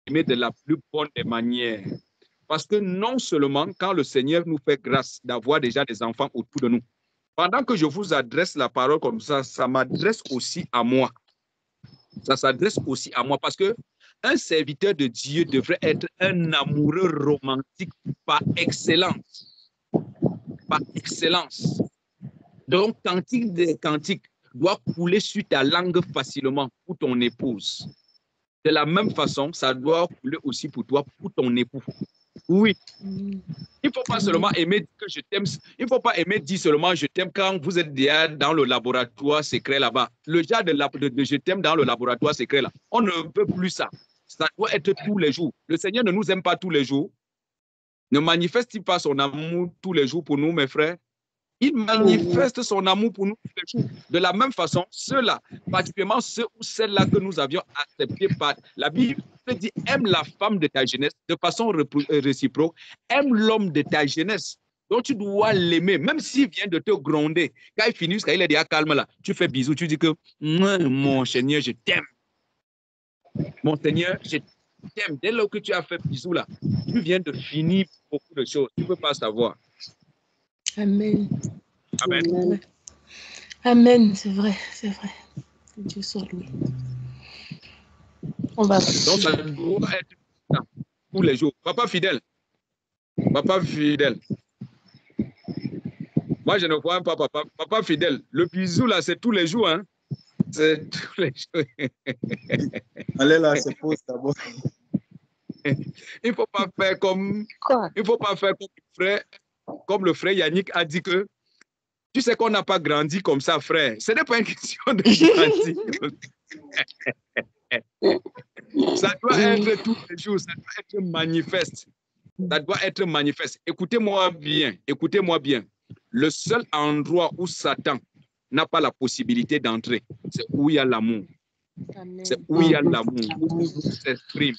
aimer de la plus bonne des manières. Parce que non seulement quand le Seigneur nous fait grâce d'avoir déjà des enfants autour de nous, pendant que je vous adresse la parole comme ça m'adresse aussi à moi. Ça s'adresse aussi à moi parce que un serviteur de Dieu devrait être un amoureux romantique par excellence. Par excellence. Donc, cantique des cantiques doit couler sur ta langue facilement pour ton épouse. De la même façon, ça doit couler aussi pour toi, pour ton époux. Oui. Il ne faut pas seulement aimer que je t'aime. Il ne faut pas aimer dire seulement je t'aime quand vous êtes déjà dans le laboratoire secret là-bas. Le genre de je t'aime dans le laboratoire secret là, on ne veut plus ça. Ça doit être tous les jours. Le Seigneur ne nous aime pas tous les jours. Ne manifeste-t-il pas son amour tous les jours pour nous, mes frères? Il manifeste son amour pour nous tous les jours. De la même façon, ceux-là, particulièrement ceux ou celles-là que nous avions acceptés par la Bible, dit aime la femme de ta jeunesse de façon réciproque, aime l'homme de ta jeunesse. Donc tu dois l'aimer, même s'il vient de te gronder. Quand il finit, quand il est déjà calme là, tu fais bisous, tu dis que mon Seigneur, je t'aime. Mon Seigneur, je t'aime. Dès lors que tu as fait bisous là, tu viens de finir beaucoup de choses. Tu ne peux pas savoir. Amen. Amen. Amen. Amen, c'est vrai, c'est vrai. Dieu soit loué. On va. Donc ça doit être ça, tous les jours. Papa fidèle. Papa fidèle. Moi, je ne vois pas papa. Papa fidèle. Le bisou là, c'est tous les jours, hein. C'est tous les jours. Allez là, se pose d'abord. Il ne faut pas faire comme. Quoi? Il ne faut pas faire comme le frère Yannick a dit que. Tu sais qu'on n'a pas grandi comme ça, frère. Ce n'est pas une question de grandir. Ça doit être tous les jours, ça doit être manifeste. Ça doit être manifeste. Écoutez-moi bien, écoutez-moi bien. Le seul endroit où Satan n'a pas la possibilité d'entrer, c'est où il y a l'amour. C'est où il y a l'amour, où l'amour s'exprime.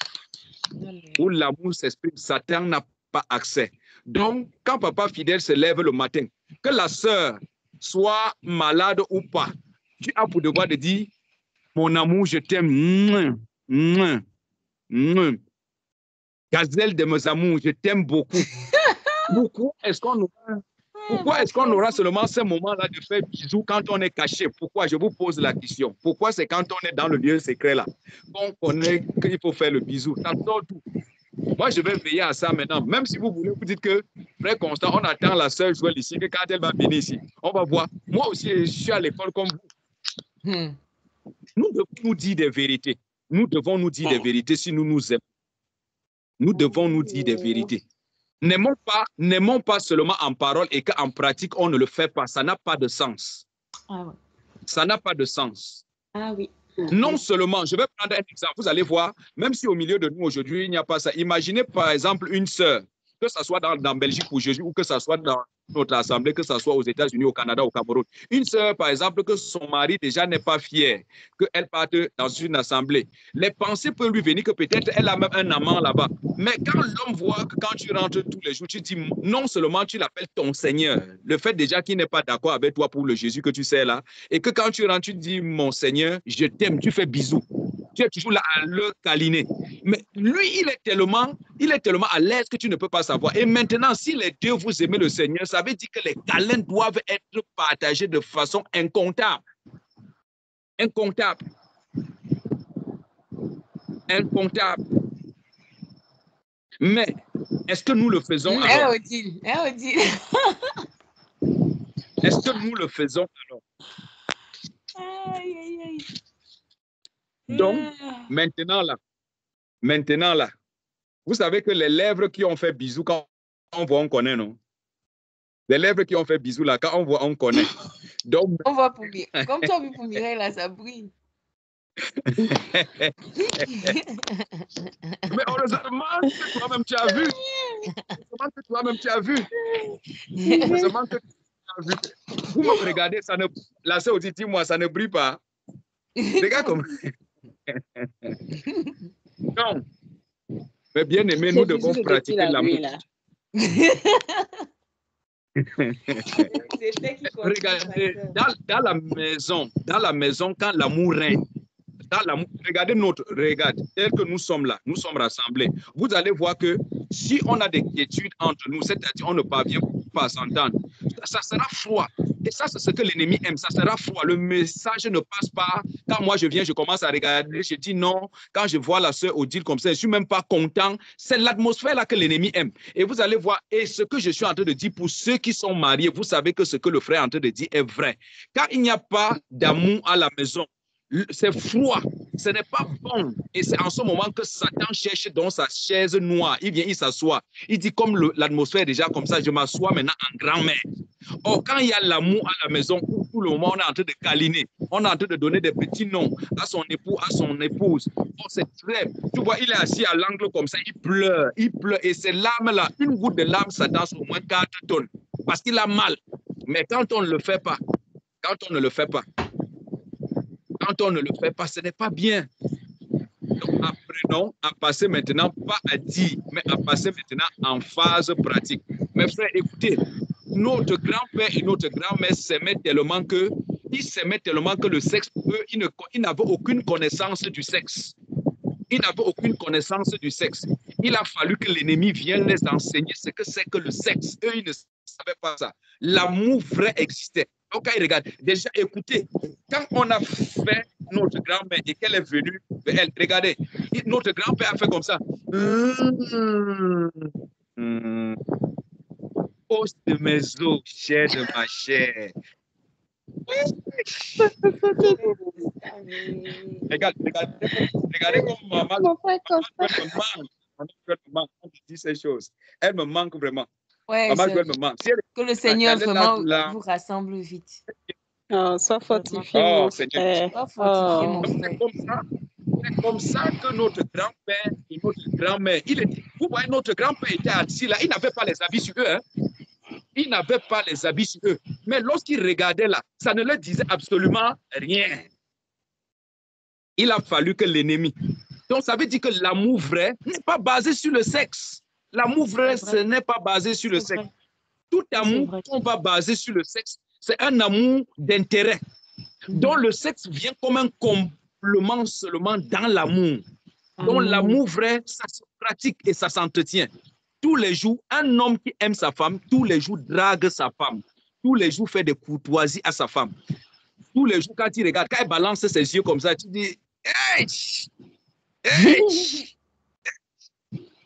Où l'amour s'exprime, Satan n'a pas accès. Donc, quand papa fidèle se lève le matin, que la sœur soit malade ou pas, tu as pour devoir de dire, mon amour, je t'aime. Gazelle de mes amours, je t'aime beaucoup. Pourquoi est-ce qu'on aura seulement ce moment-là de faire bisous quand on est caché? Pourquoi? Je vous pose la question. Pourquoi c'est quand on est dans le lieu secret là qu'on connaît qu'il faut faire le bisou? Ça sort tout. Moi, je vais veiller à ça maintenant. Même si vous voulez, vous dites que, frère Constant, on attend la sœur jouer ici, que quand elle va venir ici, on va voir. Moi aussi, je suis à l'école comme vous. Nous devons nous dire des vérités. Nous devons nous dire des vérités si nous nous aimons. Nous devons nous dire des vérités. N'aimons pas seulement en parole et qu'en pratique, on ne le fait pas. Ça n'a pas de sens. Ah ouais. Ça n'a pas de sens. Ah oui. Non seulement, je vais prendre un exemple, vous allez voir, même si au milieu de nous aujourd'hui, il n'y a pas ça. Imaginez par exemple une sœur, que ce soit dans Belgique ou Jésus, ou que ce soit dans notre assemblée, que ce soit aux États-Unis, au Canada, au Cameroun. Une sœur, par exemple, que son mari déjà n'est pas fier, qu'elle parte dans une assemblée. Les pensées peuvent lui venir que peut-être elle a même un amant là-bas. Mais quand l'homme voit que quand tu rentres tous les jours, tu dis non seulement tu l'appelles ton Seigneur, le fait déjà qu'il n'est pas d'accord avec toi pour le Jésus que tu sais là, et que quand tu rentres, tu dis mon Seigneur, je t'aime, tu fais bisous. Tu es toujours là à le câliner. Mais lui, il est tellement à l'aise que tu ne peux pas savoir. Et maintenant, si les deux vous aimez le Seigneur, ça veut dire que les câlins doivent être partagés de façon incontable. Incontable. Incontable. Mais est-ce que nous le faisons alors? Est-ce que nous le faisons alors? Aïe, aïe, aïe. Donc, maintenant là, vous savez que les lèvres qui ont fait bisous, quand on voit, on connaît, non? Les lèvres qui ont fait bisous là, quand on voit, on connaît. Donc, on voit pour bien. Comme tu as vu pour Mireille là, ça brille. Mais heureusement que toi-même tu as vu. Heureusement que toi-même tu as vu. Heureusement que tu as vu. Vous me regardez, ça ne... la sœur dit, dis-moi, ça ne brille pas. Regarde comme... Non. Mais bien aimé, nous devons pratiquer l'amour. Regardez, dans la maison, quand l'amour règne, dans l'amour, regarde, tel que nous sommes là, nous sommes rassemblés. Vous allez voir que si on a des quiétudes entre nous, c'est-à-dire on ne parvient pas à s'entendre, ça sera froid. Et ça, c'est ce que l'ennemi aime, ça sera froid. Le message ne passe pas. Quand moi je viens, je commence à regarder, je dis non. Quand je vois la sœur Odile comme ça, je ne suis même pas content. C'est l'atmosphère là que l'ennemi aime. Et vous allez voir, et ce que je suis en train de dire pour ceux qui sont mariés, vous savez que ce que le frère est en train de dire est vrai. Quand il n'y a pas d'amour à la maison, c'est froid, ce n'est pas bon. Et c'est en ce moment que Satan cherche dans sa chaise noire. Il vient, il s'assoit. Il dit, comme l'atmosphère est déjà comme ça, je m'assois maintenant en grand-mère. Or, quand il y a l'amour à la maison, tout le monde est en train de câliner. On est en train de donner des petits noms à son époux, à son épouse. Oh, c'est très... Tu vois, il est assis à l'angle comme ça, il pleure. Et ces larmes-là, une goutte de larmes, ça danse au moins 4 tonnes. Parce qu'il a mal. Mais quand on ne le fait pas, quand on ne le fait pas, ce n'est pas bien. Donc, apprenons à passer maintenant, pas à dire, mais à passer maintenant en phase pratique. Mes frères, écoutez, notre grand-père et notre grand-mère s'aimaient tellement que le sexe, pour eux, ils n'avaient aucune connaissance du sexe. Ils n'avaient aucune connaissance du sexe. Il a fallu que l'ennemi vienne les enseigner ce que c'est que le sexe. Eux, ils ne savaient pas ça. L'amour vrai existait. Donc, quand ils regardent, déjà, écoutez, quand on a fait notre grand-mère et qu'elle est venue, elle, regardez, notre grand-père a fait comme ça. Os de mes os, chair de ma chair. Regardez comme maman dit ces choses. Elle me manque vraiment. Ouais, maman, elle me manque. Si que le Seigneur vraiment vous rassemble vite. Oh, sois fortifié, mon frère. Sois fortifié, mon frère. C'est comme ça que notre grand-père et notre grand-mère, vous voyez, notre grand-père était assis là, il n'avait pas les habits sur eux. Hein? Ils n'avaient pas les habits sur eux. Mais lorsqu'ils regardaient là, ça ne leur disait absolument rien. Il a fallu que l'ennemi. Donc, ça veut dire que l'amour vrai n'est pas basé sur le sexe. L'amour vrai, ce n'est pas basé sur le sexe. Tout amour n'est pas basé sur le sexe. C'est un amour d'intérêt. Donc, le sexe vient comme un complément seulement dans l'amour. Donc, l'amour vrai, ça se pratique et ça s'entretient. Tous les jours, un homme qui aime sa femme, tous les jours drague sa femme. Tous les jours fait des courtoisies à sa femme. Tous les jours, quand il regarde, quand il balance ses yeux comme ça, tu dis, hey! Hey!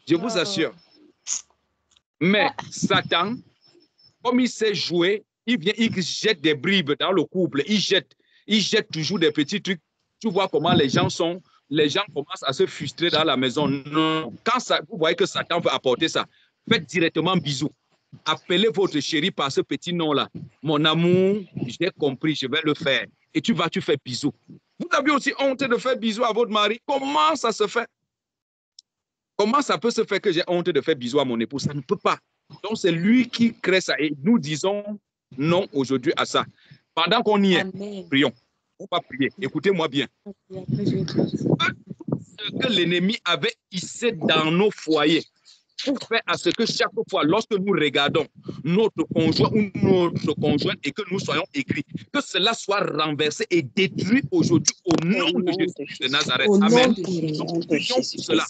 Je vous assure. Mais Satan, comme il sait jouer, il vient, il jette des bribes dans le couple. Il jette toujours des petits trucs. Tu vois comment les gens sont. Les gens commencent à se frustrer dans la maison. Non. Quand vous voyez que Satan veut apporter ça, faites directement bisous. Appelez votre chéri par ce petit nom-là. Mon amour, j'ai compris, je vais le faire. Et tu fais bisous. Vous avez aussi honte de faire bisous à votre mari. Comment ça se fait? Comment ça peut se faire que j'ai honte de faire bisous à mon époux? Ça ne peut pas. Donc, c'est lui qui crée ça. Et nous disons non aujourd'hui à ça. Pendant qu'on y est, prions. On va prier. Écoutez-moi bien. Ce que l'ennemi avait hissé dans nos foyers pour faire à ce que chaque fois, lorsque nous regardons notre conjoint ou notre conjointe et que nous soyons écrits, que cela soit renversé et détruit aujourd'hui au nom de Jésus de Nazareth. Amen. Nous prions pour cela.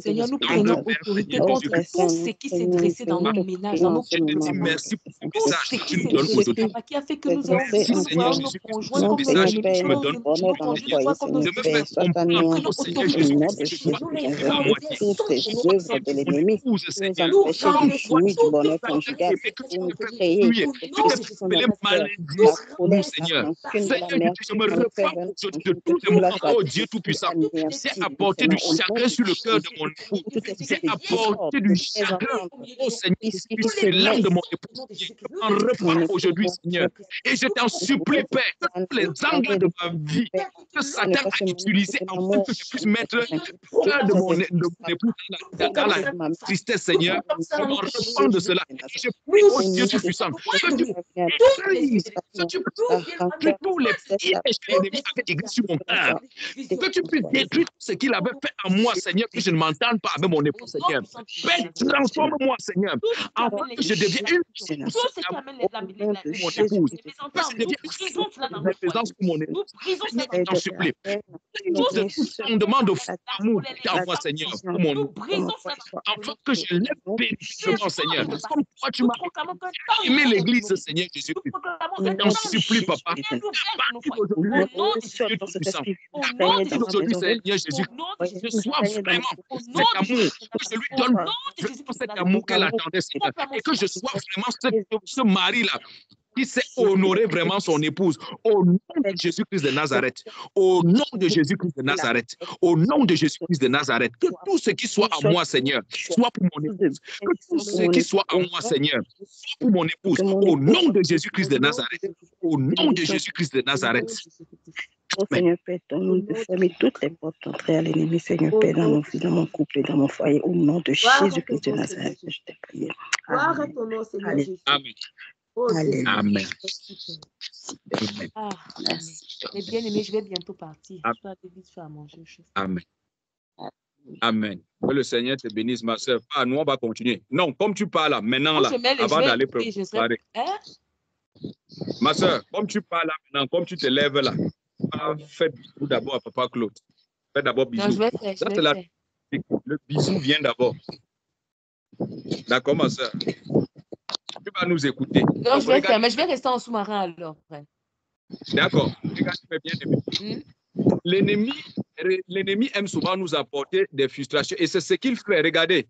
Seigneur, nous prenons autorité contre tout ce qui s'est dressé dans nos ménages, dans nos communautés. Merci pour ce message que tu nous donnes aujourd'hui. Qui a fait que nous avons vu nos conjoints comme des ennemis, nos conjoints comme nos épouse, Seigneur. Nous Seigneur. Seigneur, je me repens de tout le monde. Oh Dieu Tout-Puissant, c'est apporter du chagrin sur le cœur de mon époux. C'est apporter du chagrin, oh Seigneur, sur l'âme de mon époux. Je m'en repens aujourd'hui, Seigneur. Et je t'en supplie, Père, que tous les angles de ma vie que Satan a utilisé afin que je puisse mettre le cœur de mon époux dans la tristesse, Seigneur. Je me repens de cela. Je prie au Dieu Tout-Puissant que tu détruises, que tu détruis tous les pièges que l'ennemi avait écrits sur mon cœur. Que tu puisses détruire tout ce qu'il avait fait en moi, Seigneur, que je ne m'entende pas avec mon époux, Seigneur. Père, transforme-moi, Seigneur, afin que je devienne une source d'amour pour mon épouse. Que je devienne une source de présence pour mon épouse. Seigneur, je t'en supplie. De tout fondement de amour qui t'envoie, Seigneur, pour mon épouse. Afin que je l'aime véritablement, Seigneur. Comme toi, tu m'as aimé l'Église, Seigneur Jésus-Christ. Je t'en supplie, Papa. À partir d'aujourd'hui, Seigneur Jésus, je sois vraiment cet amour, que je lui donne vraiment cet amour qu'elle attendait, Seigneur, et que je sois vraiment ce mari-là qui sait honorer vraiment son épouse. Au nom de Jésus-Christ de Nazareth, au nom de Jésus-Christ de Nazareth, au nom de Jésus-Christ de Nazareth, que tout ce qui soit en moi, Seigneur, soit pour mon épouse. Que tout ce qui soit en moi, Seigneur, soit pour mon épouse. Au nom de Jésus-Christ de Nazareth, au nom de Jésus-Christ de Nazareth. Oh Seigneur Père, donne-nous de fermer toutes les portes d'entrée à l'ennemi, Seigneur Père, dans nos vies, dans mon couple et dans mon foyer, au nom de Jésus-Christ de Nazareth, je t'ai prié. Amen. Amen. Alléluia. Amen. Ah, mais bien aimé, je vais bientôt partir. Amen. Je dois aller vite faire à manger. Amen. Amen. Que le Seigneur te bénisse, ma soeur. Ah, nous, on va continuer. Non, comme tu parles là, maintenant, là, avant d'aller préparer. Hein? Ma soeur, comme tu parles là, maintenant, comme tu te lèves là, fais bisous d'abord à Papa Claude. Fais d'abord bisous. Non, je vais faire. Le bisou vient d'abord. D'accord, ma soeur? Tu vas nous écouter. Non, je vais faire, mais je vais rester en sous-marin alors. D'accord. Regarde, bien aimé. L'ennemi aime souvent nous apporter des frustrations et c'est ce qu'il fait. Regardez,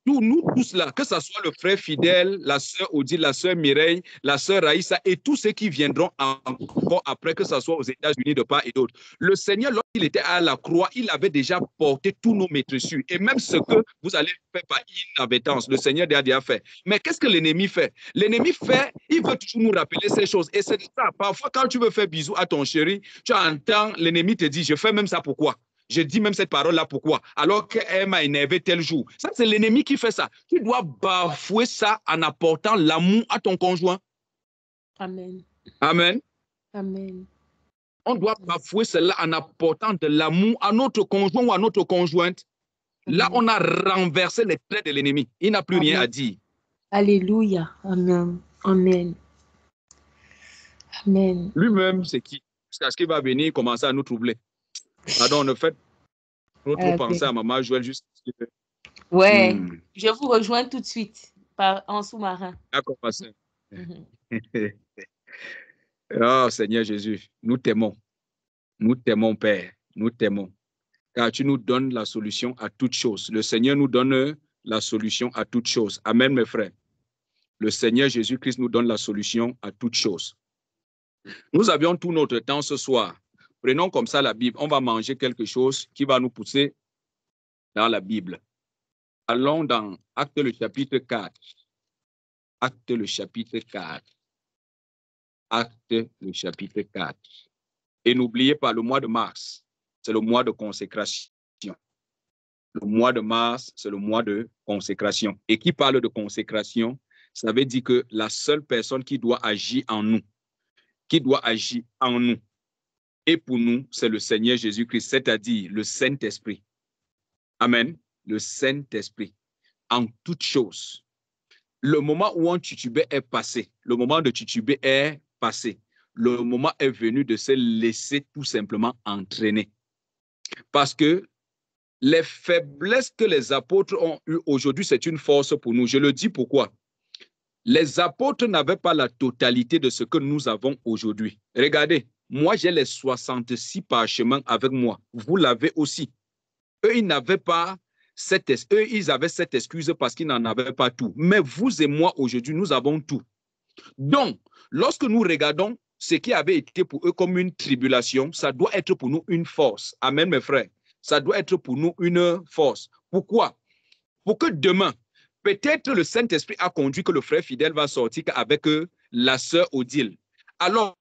nous tous là, que ce soit le frère Fidèle, la sœur Odile, la sœur Mireille, la sœur Raïssa et tous ceux qui viendront encore après, que ce soit aux États-Unis de part et d'autre. Le Seigneur, lorsqu'il était à la croix, il avait déjà porté tous nos maîtresses. Et même ce que vous allez faire par inadvertance, le Seigneur a déjà fait. Mais qu'est-ce que l'ennemi fait? L'ennemi fait, il veut toujours nous rappeler ces choses. Et c'est ça. Parfois, quand tu veux faire bisous à ton chéri, tu entends l'ennemi te dire, je fais même ça pourquoi? Je dis même cette parole-là, pourquoi? Alors qu'elle m'a énervé tel jour. Ça, c'est l'ennemi qui fait ça. Tu dois bafouer ça en apportant l'amour à ton conjoint. Amen. Amen. Amen. On doit bafouer cela en apportant de l'amour à notre conjoint ou à notre conjointe. Amen. Là, on a renversé les traits de l'ennemi. Il n'a plus rien à dire. Alléluia. Amen. Amen. Amen. Lui-même, c'est qui? Jusqu'à ce qu'il va venir commencer à nous troubler. Pardon, on ne fait trop penser à Maman Joël juste. Ouais, je vous rejoins tout de suite en sous-marin. D'accord, pasteur. Oh Seigneur Jésus, nous t'aimons. Nous t'aimons, Père. Nous t'aimons. Car tu nous donnes la solution à toutes choses. Le Seigneur nous donne la solution à toutes choses. Amen, mes frères. Le Seigneur Jésus-Christ nous donne la solution à toutes choses. Nous avions tout notre temps ce soir. Prenons comme ça la Bible. On va manger quelque chose qui va nous pousser dans la Bible. Allons dans Actes le chapitre 4. Actes le chapitre 4. Actes le chapitre 4. Et n'oubliez pas, le mois de mars, c'est le mois de consécration. Le mois de mars, c'est le mois de consécration. Et qui parle de consécration, ça veut dire que la seule personne qui doit agir en nous, et pour nous, c'est le Seigneur Jésus-Christ, c'est-à-dire le Saint-Esprit. Amen. Le Saint-Esprit. En toutes choses. Le moment où on titubait est passé. Le moment de tituber est passé. Le moment est venu de se laisser tout simplement entraîner. Parce que les faiblesses que les apôtres ont eues aujourd'hui, c'est une force pour nous. Je le dis pourquoi. Les apôtres n'avaient pas la totalité de ce que nous avons aujourd'hui. Regardez, moi j'ai les 66 parchemins avec moi. Vous l'avez aussi. Eux, ils n'avaient pas ils avaient cette excuse parce qu'ils n'en avaient pas tout. Mais vous et moi, aujourd'hui, nous avons tout. Donc, lorsque nous regardons ce qui avait été pour eux comme une tribulation, ça doit être pour nous une force. Amen, mes frères. Ça doit être pour nous une force. Pourquoi? Pour que demain, peut-être le Saint-Esprit a conduit que le frère fidèle va sortir avec la sœur Odile. Alors,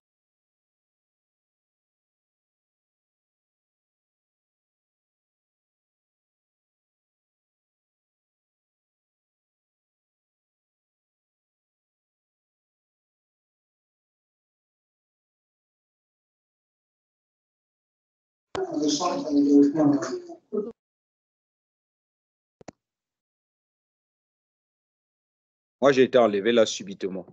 Moi, j'ai été enlevé là subitement.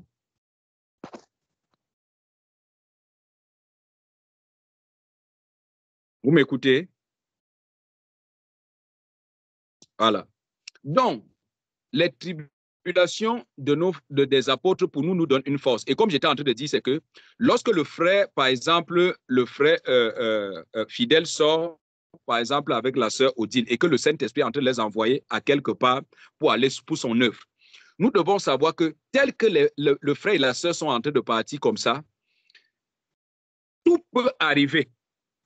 Vous m'écoutez? Voilà. Donc, les tribulations des apôtres pour nous donnent une force. Et comme j'étais en train de dire, c'est que lorsque le frère, par exemple, le frère fidèle sort, par exemple, avec la sœur Odile, et que le Saint-Esprit est en train de les envoyer à quelque part pour aller pour son œuvre, nous devons savoir que tel que le frère et la sœur sont en train de partir comme ça, tout peut arriver,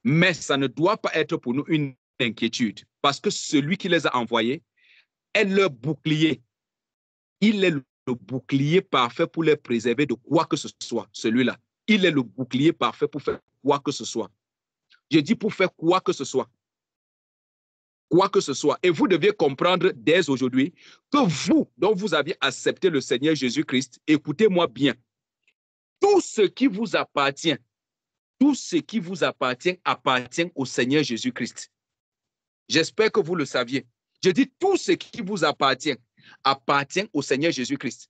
mais ça ne doit pas être pour nous une inquiétude, parce que celui qui les a envoyés est leur bouclier. Il est le bouclier parfait pour les préserver de quoi que ce soit, celui-là. Il est le bouclier parfait pour faire quoi que ce soit. Je dis pour faire quoi que ce soit. Quoi que ce soit. Et vous deviez comprendre dès aujourd'hui que vous, dont vous aviez accepté le Seigneur Jésus-Christ, écoutez-moi bien, tout ce qui vous appartient appartient au Seigneur Jésus-Christ. J'espère que vous le saviez. Je dis tout ce qui vous appartient au Seigneur Jésus-Christ.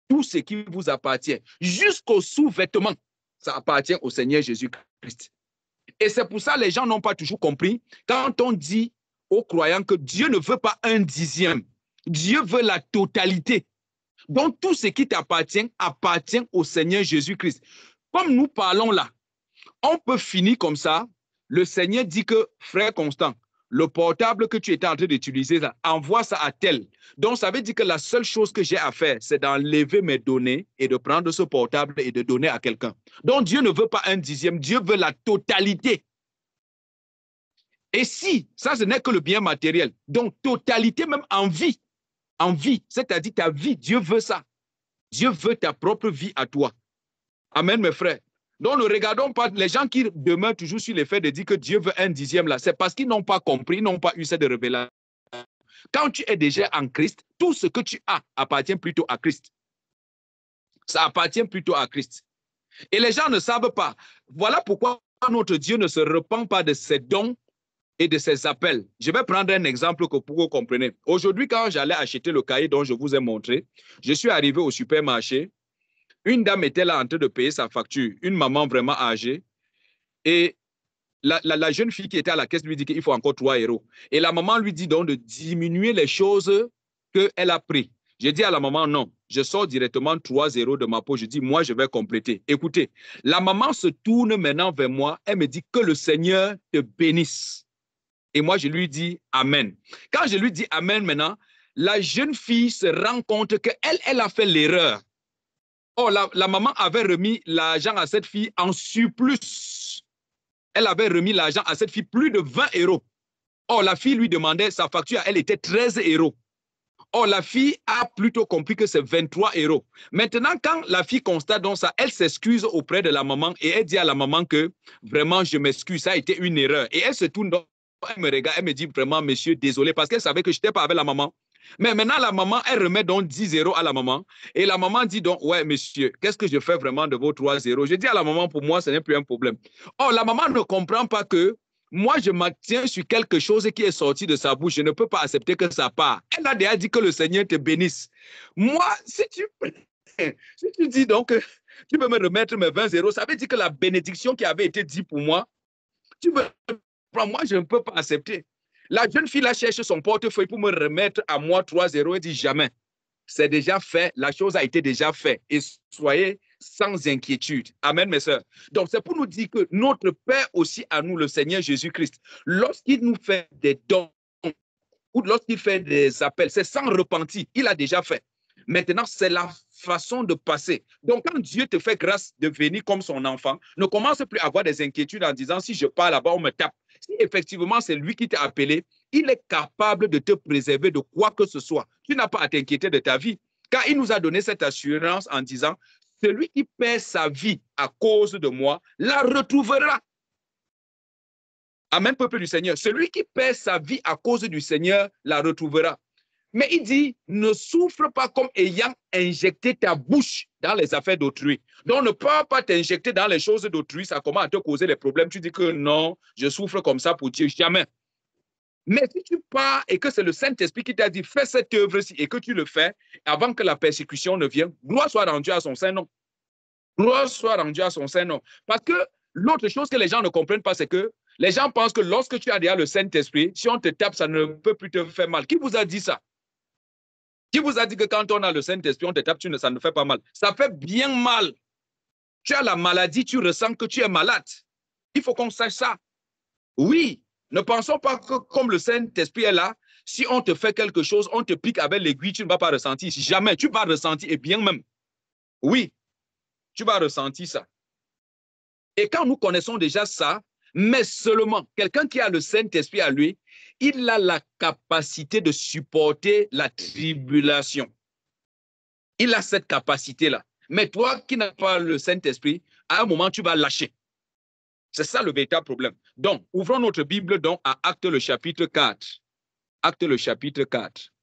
Tout ce qui vous appartient, jusqu'au sous-vêtement, ça appartient au Seigneur Jésus-Christ. Et c'est pour ça que les gens n'ont pas toujours compris quand on dit aux croyants que Dieu ne veut pas un dixième. Dieu veut la totalité. Donc, tout ce qui t'appartient appartient au Seigneur Jésus-Christ. Comme nous parlons là, on peut finir comme ça. Le Seigneur dit que, frère Constant, le portable que tu étais en train d'utiliser, envoie ça à tel. Donc, ça veut dire que la seule chose que j'ai à faire, c'est d'enlever mes données et de prendre ce portable et de donner à quelqu'un. Donc, Dieu ne veut pas un dixième, Dieu veut la totalité. Et si, ça, ce n'est que le bien matériel. Donc, totalité même en vie, c'est-à-dire ta vie, Dieu veut ça. Dieu veut ta propre vie à toi. Amen, mes frères. Donc, ne regardons pas les gens qui demeurent toujours sur l'effet de dire que Dieu veut un dixième là. C'est parce qu'ils n'ont pas compris, ils n'ont pas eu cette révélation. Quand tu es déjà en Christ, tout ce que tu as appartient plutôt à Christ. Ça appartient plutôt à Christ. Et les gens ne savent pas. Voilà pourquoi notre Dieu ne se repent pas de ses dons et de ses appels. Je vais prendre un exemple pour que vous compreniez. Aujourd'hui, quand j'allais acheter le cahier dont je vous ai montré, je suis arrivé au supermarché. Une dame était là en train de payer sa facture, une maman vraiment âgée. Et la jeune fille qui était à la caisse lui dit qu'il faut encore 3 €. Et la maman lui dit donc de diminuer les choses qu'elle a prises. J'ai dit à la maman, non, je sors directement 3 € de ma poche. Je dis, moi, je vais compléter. Écoutez, la maman se tourne maintenant vers moi. Elle me dit que le Seigneur te bénisse. Et moi, je lui dis Amen. Quand je lui dis Amen maintenant, la jeune fille se rend compte qu'elle a fait l'erreur. Oh, la maman avait remis l'argent à cette fille en surplus. Elle avait remis l'argent à cette fille plus de 20 €. Oh, la fille lui demandait, sa facture, elle était 13 €. Oh, la fille a plutôt compris que c'est 23 €. Maintenant, quand la fille constate donc ça, elle s'excuse auprès de la maman et elle dit à la maman que vraiment, je m'excuse, ça a été une erreur. Et elle se tourne donc, elle me regarde, elle me dit vraiment, monsieur, désolé, parce qu'elle savait que je n'étais pas avec la maman. Mais maintenant, la maman, elle remet donc 10 € à la maman. Et la maman dit donc, ouais, monsieur, qu'est-ce que je fais vraiment de vos 3 €? Je dis à la maman, pour moi, ce n'est plus un problème. Oh, la maman ne comprend pas que moi, je m'attiens sur quelque chose qui est sorti de sa bouche. Je ne peux pas accepter que ça part. Elle a déjà dit que le Seigneur te bénisse. Moi, si tu dis donc que tu peux me remettre mes 20 €, ça veut dire que la bénédiction qui avait été dite pour moi, moi, je ne peux pas accepter. La jeune fille là cherche son portefeuille pour me remettre à moi 3 € et dit jamais. C'est déjà fait, la chose a été déjà faite. Et soyez sans inquiétude. Amen, mes sœurs. Donc, c'est pour nous dire que notre Père aussi à nous, le Seigneur Jésus-Christ, lorsqu'il nous fait des dons ou lorsqu'il fait des appels, c'est sans repentir. Il a déjà fait. Maintenant, c'est la façon de passer. Donc, quand Dieu te fait grâce de venir comme son enfant, ne commence plus à avoir des inquiétudes en disant, si je pars là-bas, on me tape. Si effectivement c'est lui qui t'a appelé, il est capable de te préserver de quoi que ce soit. Tu n'as pas à t'inquiéter de ta vie. Car il nous a donné cette assurance en disant, celui qui perd sa vie à cause de moi, la retrouvera. Amen, peuple du Seigneur. Celui qui perd sa vie à cause du Seigneur, la retrouvera. Mais il dit, ne souffre pas comme ayant injecté ta bouche dans les affaires d'autrui. Donc, ne peux pas t'injecter dans les choses d'autrui, ça commence à te causer les problèmes. Tu dis que non, je souffre comme ça pour Dieu, jamais. Mais si tu pars et que c'est le Saint-Esprit qui t'a dit, fais cette œuvre-ci et que tu le fais avant que la persécution ne vienne, gloire soit rendue à son Saint-Nom. Gloire soit rendue à son Saint-Nom. Parce que l'autre chose que les gens ne comprennent pas, c'est que les gens pensent que lorsque tu as déjà le Saint-Esprit, si on te tape, ça ne peut plus te faire mal. Qui vous a dit ça? Qui vous a dit que quand on a le Saint-Esprit, on te tape, ça ne fait pas mal? Ça fait bien mal. Tu as la maladie, tu ressens que tu es malade. Il faut qu'on sache ça. Oui, ne pensons pas que comme le Saint-Esprit est là, si on te fait quelque chose, on te pique avec l'aiguille, tu ne vas pas ressentir. Jamais, tu vas ressentir, et bien même. Oui, tu vas ressentir ça. Et quand nous connaissons déjà ça, mais seulement quelqu'un qui a le Saint-Esprit à lui, il a la capacité de supporter la tribulation. Il a cette capacité-là. Mais toi qui n'as pas le Saint-Esprit, à un moment, tu vas lâcher. C'est ça le véritable problème. Donc, ouvrons notre Bible donc à Actes le chapitre 4. Actes le chapitre 4.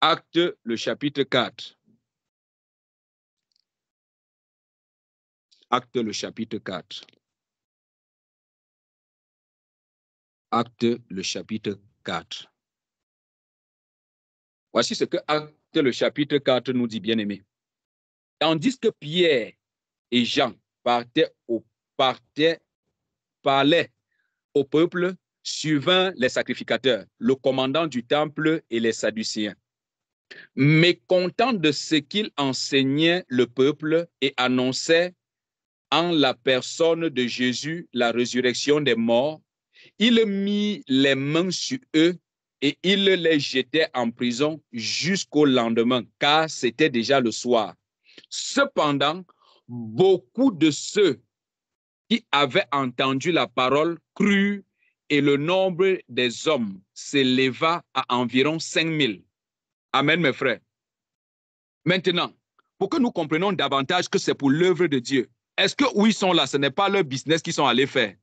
Actes le chapitre 4. Actes le chapitre 4. Actes le chapitre 4. Voici ce que Actes le chapitre 4 nous dit, bien-aimés. Tandis que Pierre et Jean parlaient au peuple, suivant les sacrificateurs, le commandant du temple et les Sadducéens. Mécontents de ce qu'il enseignait le peuple et annonçait en la personne de Jésus la résurrection des morts, il mit les mains sur eux et il les jetait en prison jusqu'au lendemain, car c'était déjà le soir. Cependant, beaucoup de ceux qui avaient entendu la parole crurent et le nombre des hommes s'éleva à environ 5000. Amen, mes frères. Maintenant, pour que nous comprenions davantage que c'est pour l'œuvre de Dieu, est-ce que où ils sont là, ce n'est pas leur business qu'ils sont allés faire?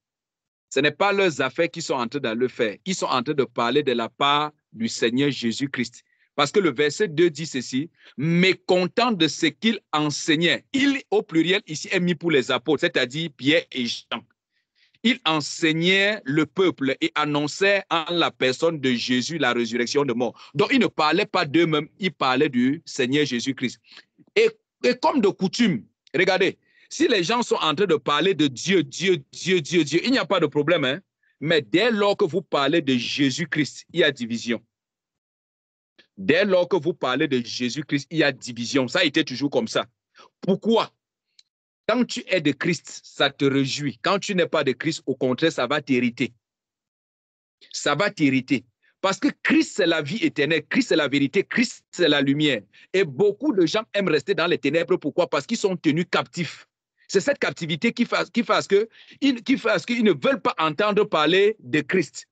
Ce n'est pas leurs affaires qu'ils sont en train d'aller faire. Ils sont en train de parler de la part du Seigneur Jésus-Christ. Parce que le verset 2 dit ceci, mécontent de ce qu'il enseignait. Il, au pluriel, ici, est mis pour les apôtres, c'est-à-dire Pierre et Jean. Il enseignait le peuple et annonçait en la personne de Jésus la résurrection de mort. Donc, il ne parlait pas d'eux-mêmes, il parlait du Seigneur Jésus-Christ. Et comme de coutume, regardez, si les gens sont en train de parler de Dieu, il n'y a pas de problème. Hein? Mais dès lors que vous parlez de Jésus-Christ, il y a division. Dès lors que vous parlez de Jésus-Christ, il y a division. Ça a été toujours comme ça. Pourquoi? Quand tu es de Christ, ça te réjouit. Quand tu n'es pas de Christ, au contraire, ça va t'irriter. Ça va t'irriter. Parce que Christ, c'est la vie éternelle. Christ, c'est la vérité. Christ, c'est la lumière. Et beaucoup de gens aiment rester dans les ténèbres. Pourquoi? Parce qu'ils sont tenus captifs. C'est cette captivité qui fait qu'ils ne veulent pas entendre parler de Christ.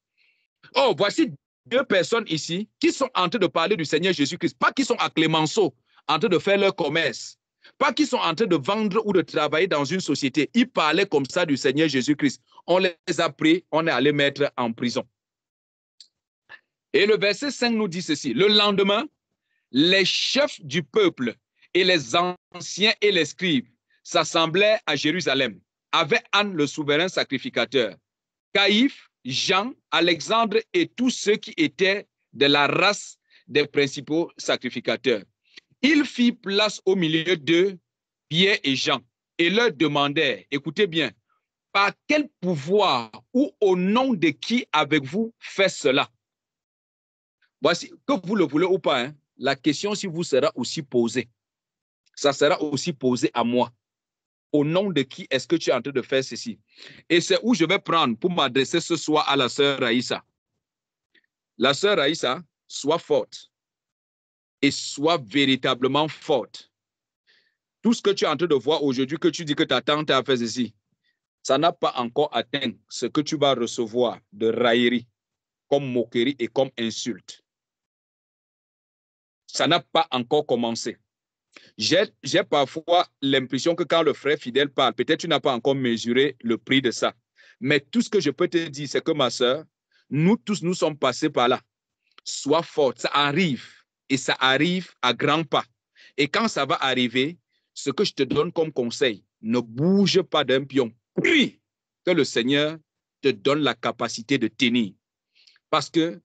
Oh, voici deux personnes ici qui sont en train de parler du Seigneur Jésus-Christ. Pas qui sont à Clémenceau, en train de faire leur commerce. Pas qui sont en train de vendre ou de travailler dans une société. Ils parlaient comme ça du Seigneur Jésus-Christ. On les a pris, on est allé mettre en prison. Et le verset 5 nous dit ceci. Le lendemain, les chefs du peuple et les anciens et les scribes s'assemblaient à Jérusalem avec Anne, le souverain sacrificateur, Caïphe, Jean, Alexandre et tous ceux qui étaient de la race des principaux sacrificateurs. Il fit place au milieu d'eux, Pierre et Jean, et leur demandait, écoutez bien, par quel pouvoir ou au nom de qui avez-vous fait cela? Voici, que vous le voulez ou pas, hein, la question si vous sera aussi posée. Ça sera aussi posé à moi. Au nom de qui est-ce que tu es en train de faire ceci? Et c'est où je vais prendre pour m'adresser ce soir à la sœur Raïssa. La sœur Raïssa, sois forte et sois véritablement forte. Tout ce que tu es en train de voir aujourd'hui, que tu dis que ta tante a fait ceci, ça n'a pas encore atteint ce que tu vas recevoir de raillerie, comme moquerie et comme insulte. Ça n'a pas encore commencé. J'ai parfois l'impression que quand le frère fidèle parle, peut-être tu n'as pas encore mesuré le prix de ça. Mais tout ce que je peux te dire, c'est que ma sœur, nous tous, nous sommes passés par là. Sois forte. Ça arrive. Et ça arrive à grands pas. Et quand ça va arriver, ce que je te donne comme conseil, ne bouge pas d'un pion. Prie que le Seigneur te donne la capacité de tenir. Parce que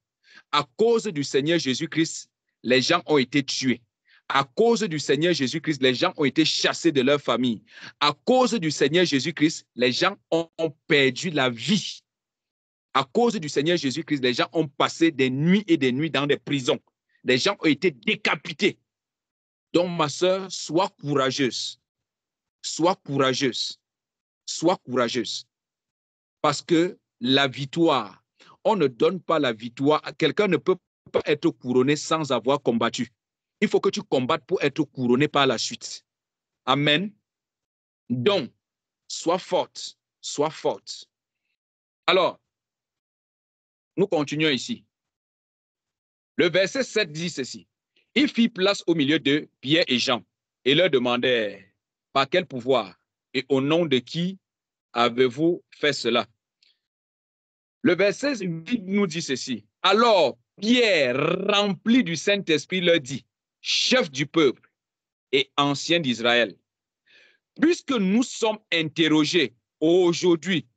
à cause du Seigneur Jésus-Christ, les gens ont été tués. À cause du Seigneur Jésus-Christ, les gens ont été chassés de leur famille. À cause du Seigneur Jésus-Christ, les gens ont perdu la vie. À cause du Seigneur Jésus-Christ, les gens ont passé des nuits et des nuits dans des prisons. Les gens ont été décapités. Donc, ma sœur, sois courageuse. Sois courageuse. Sois courageuse. Parce que la victoire, on ne donne pas la victoire. Quelqu'un ne peut pas être couronné sans avoir combattu. Il faut que tu combattes pour être couronné par la suite. Amen. Donc, sois forte. Sois forte. Alors, nous continuons ici. Le verset 7 dit ceci. Il fit place au milieu de Pierre et Jean et leur demandait par quel pouvoir et au nom de qui avez-vous fait cela? Le verset 8 nous dit ceci. Alors Pierre, rempli du Saint-Esprit, leur dit, chef du peuple et ancien d'Israël, puisque nous sommes interrogés aujourd'hui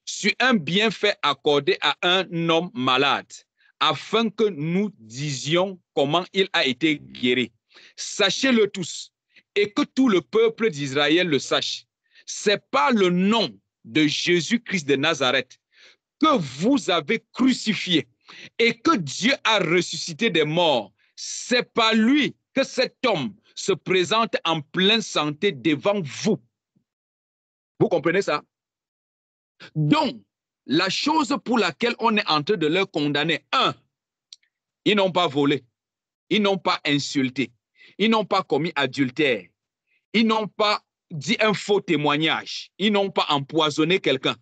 sur un bienfait accordé à un homme malade, afin que nous disions comment il a été guéri. Sachez-le tous, et que tout le peuple d'Israël le sache. C'est par le nom de Jésus-Christ de Nazareth que vous avez crucifié et que Dieu a ressuscité des morts. C'est par lui que cet homme se présente en pleine santé devant vous. Vous comprenez ça? Donc, la chose pour laquelle on est en train de leur condamner, un, ils n'ont pas volé, ils n'ont pas insulté, ils n'ont pas commis adultère, ils n'ont pas dit un faux témoignage, ils n'ont pas empoisonné quelqu'un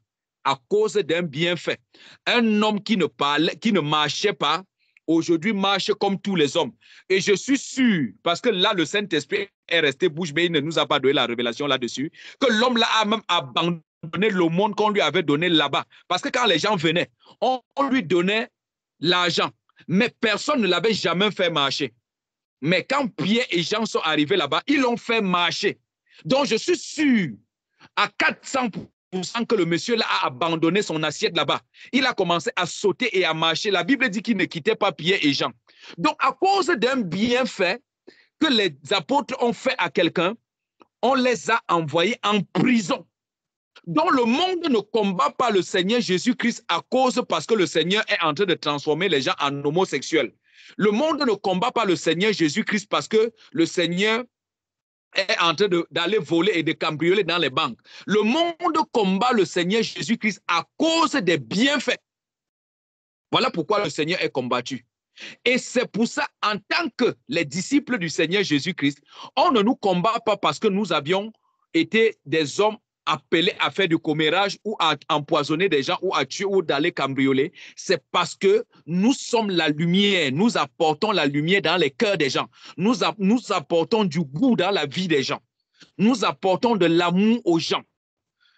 à cause d'un bienfait. Un homme qui ne parlait, qui ne marchait pas, aujourd'hui marche comme tous les hommes. Et je suis sûr, parce que là, le Saint-Esprit est resté bouche bée, il ne nous a pas donné la révélation là-dessus, que l'homme là a même abandonné le monde qu'on lui avait donné là-bas. Parce que quand les gens venaient, on lui donnait l'argent, mais personne ne l'avait jamais fait marcher. Mais quand Pierre et Jean sont arrivés là-bas, ils l'ont fait marcher. Donc je suis sûr à 400% que le monsieur là a abandonné son assiette là-bas. Il a commencé à sauter et à marcher. La Bible dit qu'il ne quittait pas Pierre et Jean. Donc à cause d'un bienfait que les apôtres ont fait à quelqu'un, on les a envoyés en prison. Donc le monde ne combat pas le Seigneur Jésus-Christ à cause parce que le Seigneur est en train de transformer les gens en homosexuels. Le monde ne combat pas le Seigneur Jésus-Christ parce que le Seigneur est en train d'aller voler et de cambrioler dans les banques. Le monde combat le Seigneur Jésus-Christ à cause des bienfaits. Voilà pourquoi le Seigneur est combattu. Et c'est pour ça, en tant que les disciples du Seigneur Jésus-Christ, on ne nous combat pas parce que nous avions été des hommes appelés à faire du commérage ou à empoisonner des gens ou à tuer ou d'aller cambrioler. C'est parce que nous sommes la lumière. Nous apportons la lumière dans les cœurs des gens. Nous apportons du goût dans la vie des gens. Nous apportons de l'amour aux gens.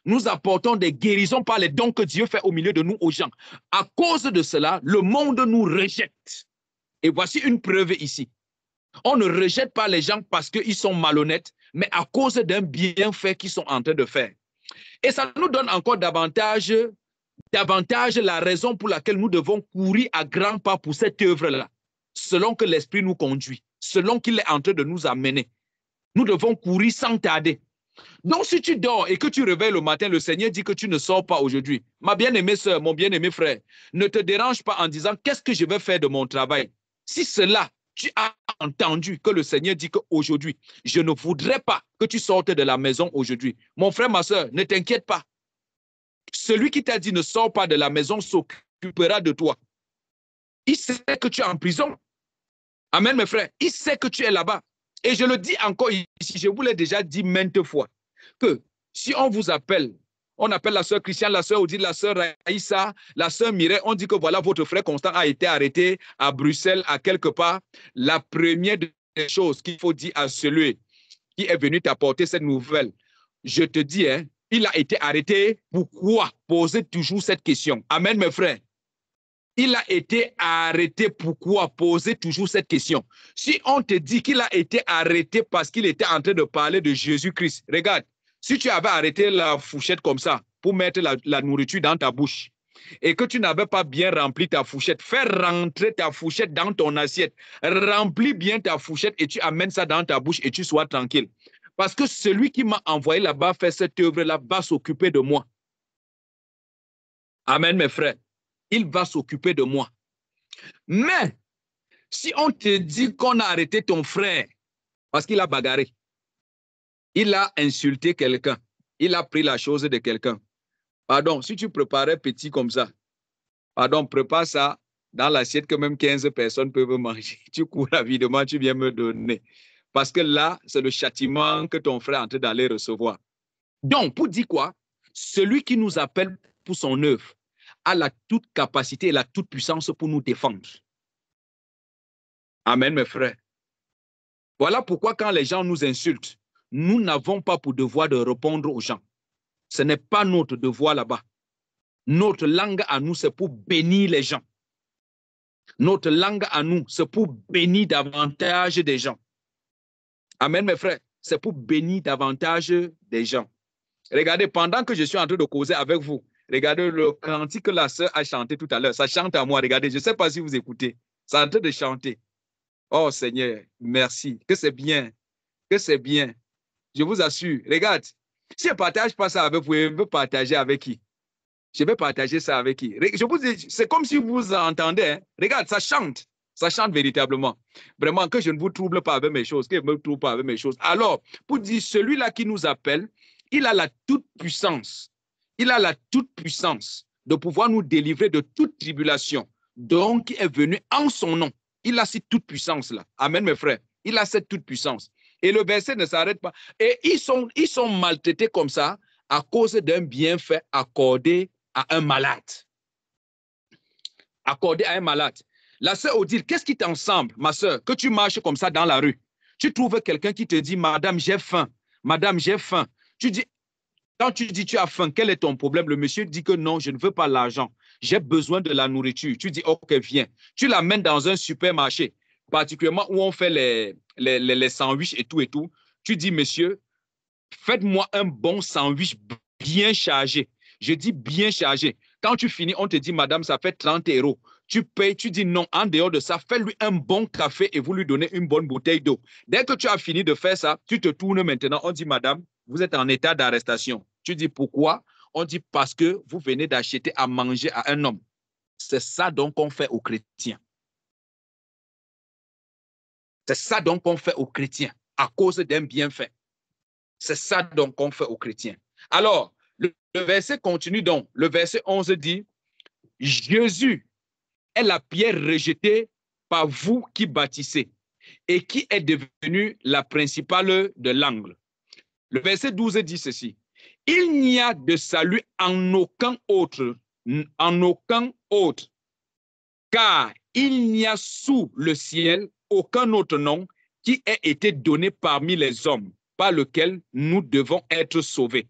Nous apportons des guérisons par les dons que Dieu fait au milieu de nous aux gens. À cause de cela, le monde nous rejette. Et voici une preuve ici. On ne rejette pas les gens parce qu'ils sont malhonnêtes, mais à cause d'un bienfait qu'ils sont en train de faire. Et ça nous donne encore davantage la raison pour laquelle nous devons courir à grands pas pour cette œuvre-là, selon que l'Esprit nous conduit, selon qu'il est en train de nous amener. Nous devons courir sans tarder. Donc, si tu dors et que tu réveilles le matin, le Seigneur dit que tu ne sors pas aujourd'hui. Ma bien-aimée sœur, mon bien-aimé frère, ne te dérange pas en disant qu'est-ce que je vais faire de mon travail. Si cela, tu as entendu que le Seigneur dit qu'aujourd'hui, je ne voudrais pas que tu sortes de la maison aujourd'hui. Mon frère, ma soeur, ne t'inquiète pas. Celui qui t'a dit ne sors pas de la maison s'occupera de toi. Il sait que tu es en prison. Amen, mes frères. Il sait que tu es là-bas. Et je le dis encore ici, je vous l'ai déjà dit maintes fois, que si on vous appelle, on appelle la sœur Christiane, la sœur Odile, la sœur Raïssa, la sœur Mireille, on dit que voilà, votre frère Constant a été arrêté à Bruxelles, à quelque part. La première des choses qu'il faut dire à celui qui est venu t'apporter cette nouvelle, je te dis, hein, il a été arrêté. Pourquoi? Posez toujours cette question. Amen, mes frères. il a été arrêté. Pourquoi? Posez toujours cette question. Si on te dit qu'il a été arrêté parce qu'il était en train de parler de Jésus-Christ, regarde, si tu avais arrêté la fourchette comme ça pour mettre la nourriture dans ta bouche et que tu n'avais pas bien rempli ta fourchette, fais rentrer ta fourchette dans ton assiette, remplis bien ta fourchette et tu amènes ça dans ta bouche et tu sois tranquille. Parce que celui qui m'a envoyé là-bas faire cette œuvre-là va s'occuper de moi. Amen, mes frères. Il va s'occuper de moi. Mais, si on te dit qu'on a arrêté ton frère parce qu'il a bagarré, il a insulté quelqu'un, il a pris la chose de quelqu'un. Pardon, si tu préparais petit comme ça, pardon, prépare ça dans l'assiette que même 15 personnes peuvent manger. Tu cours rapidement, tu viens me donner. Parce que là, c'est le châtiment que ton frère est en train d'aller recevoir. Donc, pour dire quoi? Celui qui nous appelle pour son œuvre a la toute capacité et la toute puissance pour nous défendre. Amen, mes frères. Voilà pourquoi quand les gens nous insultent, nous n'avons pas pour devoir de répondre aux gens. Ce n'est pas notre devoir là-bas. Notre langue à nous, c'est pour bénir les gens. Notre langue à nous, c'est pour bénir davantage des gens. Amen, mes frères. C'est pour bénir davantage des gens. Regardez, pendant que je suis en train de causer avec vous, regardez le cantique que la sœur a chanté tout à l'heure. Ça chante à moi, regardez. Je ne sais pas si vous écoutez. C'est en train de chanter. Oh Seigneur, merci. Que c'est bien. Que c'est bien. Je vous assure. Regarde, si je ne partage pas ça avec vous, je veux partager avec qui? Je vais partager ça avec qui? Je vous dis, c'est comme si vous entendez. Hein? Regarde, ça chante. Ça chante véritablement. Vraiment, que je ne vous trouble pas avec mes choses, que je ne me trouble pas avec mes choses. Alors, pour dire, celui-là qui nous appelle, il a la toute-puissance. Il a la toute-puissance de pouvoir nous délivrer de toute tribulation. Donc, il est venu en son nom. Il a cette toute-puissance-là. Amen, mes frères. Il a cette toute-puissance. Et le verset ne s'arrête pas. Et ils sont maltraités comme ça à cause d'un bienfait accordé à un malade. Accordé à un malade. La sœur Odile, qu'est-ce qui t'ensemble, ma sœur, que tu marches comme ça dans la rue? Tu trouves quelqu'un qui te dit, madame, j'ai faim. Madame, j'ai faim. Tu dis, quand tu dis tu as faim, quel est ton problème? Le monsieur dit que non, je ne veux pas l'argent. J'ai besoin de la nourriture. Tu dis, ok, viens. Tu l'amènes dans un supermarché, particulièrement où on fait les sandwichs et tout et tout. Tu dis, monsieur, faites-moi un bon sandwich bien chargé. Je dis bien chargé. Quand tu finis, on te dit, madame, ça fait 30 €. Tu payes, tu dis non. En dehors de ça, fais-lui un bon café et vous lui donnez une bonne bouteille d'eau. Dès que tu as fini de faire ça, tu te tournes maintenant. On dit, madame, vous êtes en état d'arrestation. Tu dis pourquoi? On dit parce que vous venez d'acheter à manger à un homme. C'est ça donc qu'on fait aux chrétiens. C'est ça donc qu'on fait aux chrétiens à cause d'un bienfait. C'est ça donc qu'on fait aux chrétiens. Alors, le verset continue donc. Le verset 11 dit, Jésus est la pierre rejetée par vous qui bâtissez et qui est devenue la principale de l'angle. Le verset 12 dit ceci. Il n'y a de salut en aucun autre, car il n'y a sous le ciel aucun autre nom qui ait été donné parmi les hommes, par lequel nous devons être sauvés.